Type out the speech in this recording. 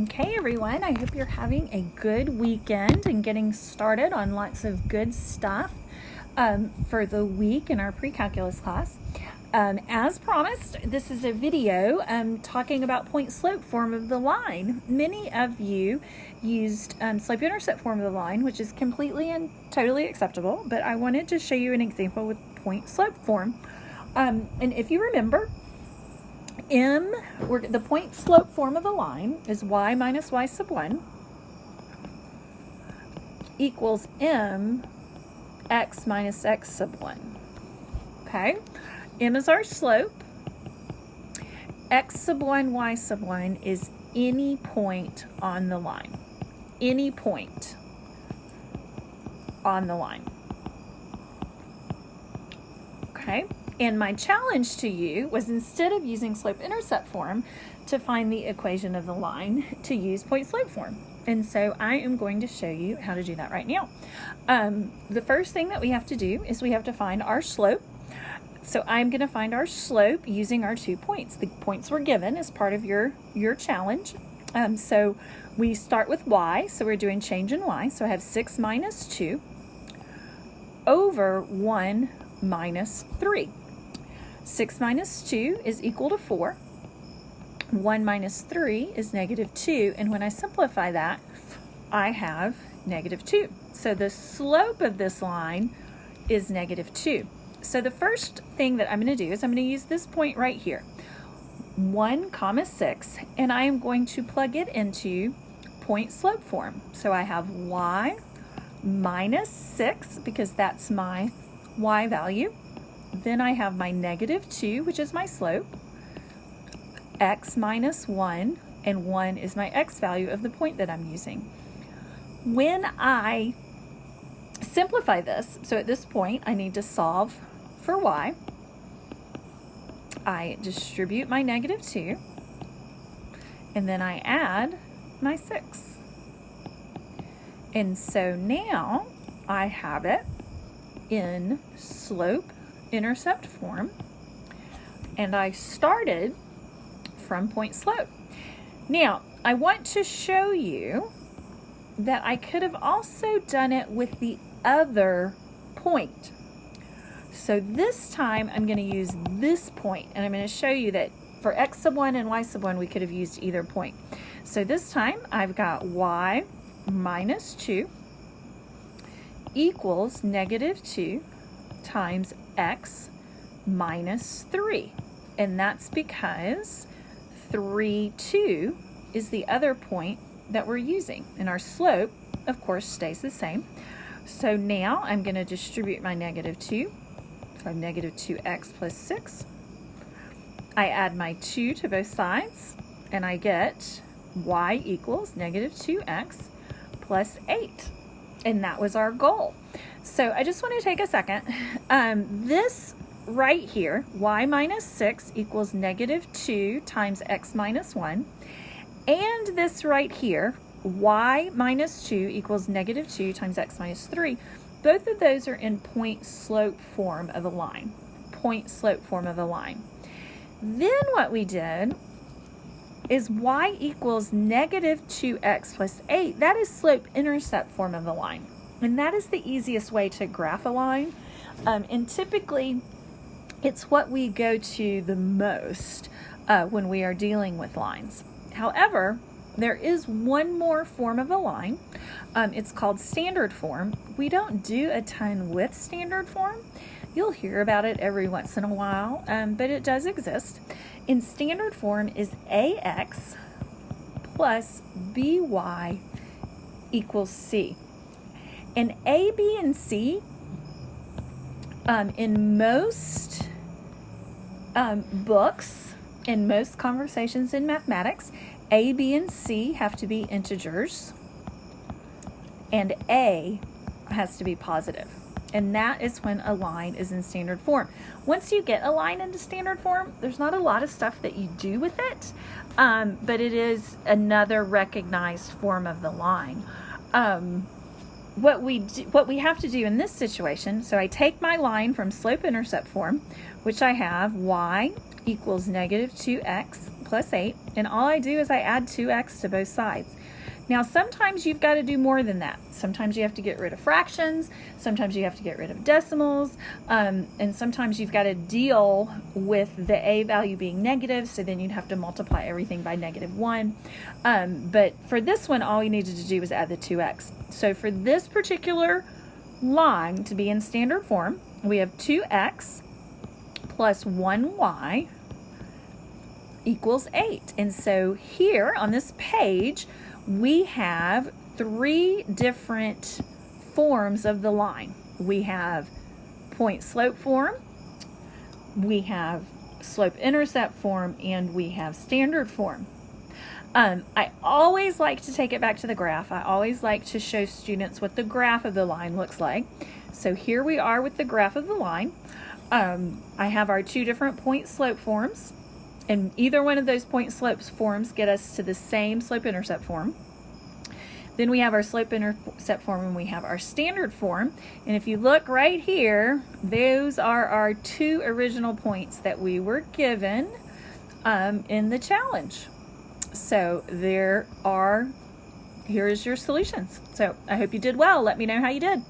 Okay, everyone, I hope you're having a good weekend and getting started on lots of good stuff for the week in our pre-calculus class. As promised, this is a video talking about point-slope form of the line. Many of you used slope-intercept form of the line, which is completely and totally acceptable, but I wanted to show you an example with point-slope form. And if you remember, the point slope form of the line is y minus y sub 1 equals m x minus x sub 1. Okay, m is our slope. X sub 1, y sub 1 is any point on the line. Any point on the line. Okay. And my challenge to you was, instead of using slope-intercept form to find the equation of the line, to use point-slope form. And so I am going to show you how to do that right now. The first thing that we have to do is we have to find our slope. So I'm going to find our slope using our 2 points. The points were given as part of your challenge. So we start with y, so we're doing change in y. So I have 6 minus 2 over 1 minus 3. 6 minus 2 is equal to 4. 1 minus 3 is negative 2. And when I simplify that, I have negative 2. So the slope of this line is negative 2. So the first thing that I'm going to do is I'm going to use this point right here, 1 comma 6, and I am going to plug it into point slope form. So I have y minus 6, because that's my y value. Then I have my negative 2, which is my slope, x minus 1, and 1 is my x value of the point that I'm using. When I simplify this, so at this point I need to solve for y. I distribute my negative 2, and then I add my 6. And so now I have it in slope-intercept form, and I started from point slope. Now, I want to show you that I could have also done it with the other point. So this time I'm going to use this point, and I'm going to show you that for x sub 1 and y sub 1 we could have used either point. So this time I've got y minus 2 equals negative 2 times x minus 3. And that's because 3, 2 is the other point that we're using. And our slope, of course, stays the same. So now I'm going to distribute my negative 2. So I have negative 2x plus 6. I add my 2 to both sides, and I get y equals negative 2x plus 8. And that was our goal. So I just want to take a second. This right here, y minus 6 equals negative 2 times x minus 1. And this right here, y minus 2 equals negative 2 times x minus 3. Both of those are in point slope form of a line. Point slope form of a line. Then what we did is y equals negative 2x plus 8. That is slope-intercept form of the line. And that is the easiest way to graph a line. And typically, it's what we go to the most when we are dealing with lines. However, there is one more form of a line. It's called standard form. We don't do a ton with standard form. You'll hear about it every once in a while, but it does exist. In standard form is ax plus by equals c. And a, b, and c, in most books, in most conversations in mathematics, a, b, and c have to be integers, and a has to be positive. And that is when a line is in standard form. Once you get a line into standard form, there's not a lot of stuff that you do with it, but it is another recognized form of the line. What we have to do in this situation, so I take my line from slope-intercept form, which I have y equals negative 2x plus 8, and all I do is I add 2x to both sides. Now, sometimes you've got to do more than that. Sometimes you have to get rid of fractions, sometimes you have to get rid of decimals, and sometimes you've got to deal with the a value being negative, so then you'd have to multiply everything by -1. But for this one, all we needed to do was add the 2x. So for this particular line to be in standard form, we have 2x plus 1y equals 8. And so here on this page, we have 3 different forms of the line. We have point slope form, we have slope intercept form, and we have standard form. I always like to take it back to the graph. I always like to show students what the graph of the line looks like. So here we are with the graph of the line. I have our 2 different point slope forms, and either one of those point slopes forms get us to the same slope intercept form. Then we have our slope intercept form and we have our standard form. And if you look right here, those are our 2 original points that we were given in the challenge. So here's your solutions. So I hope you did well. Let me know how you did.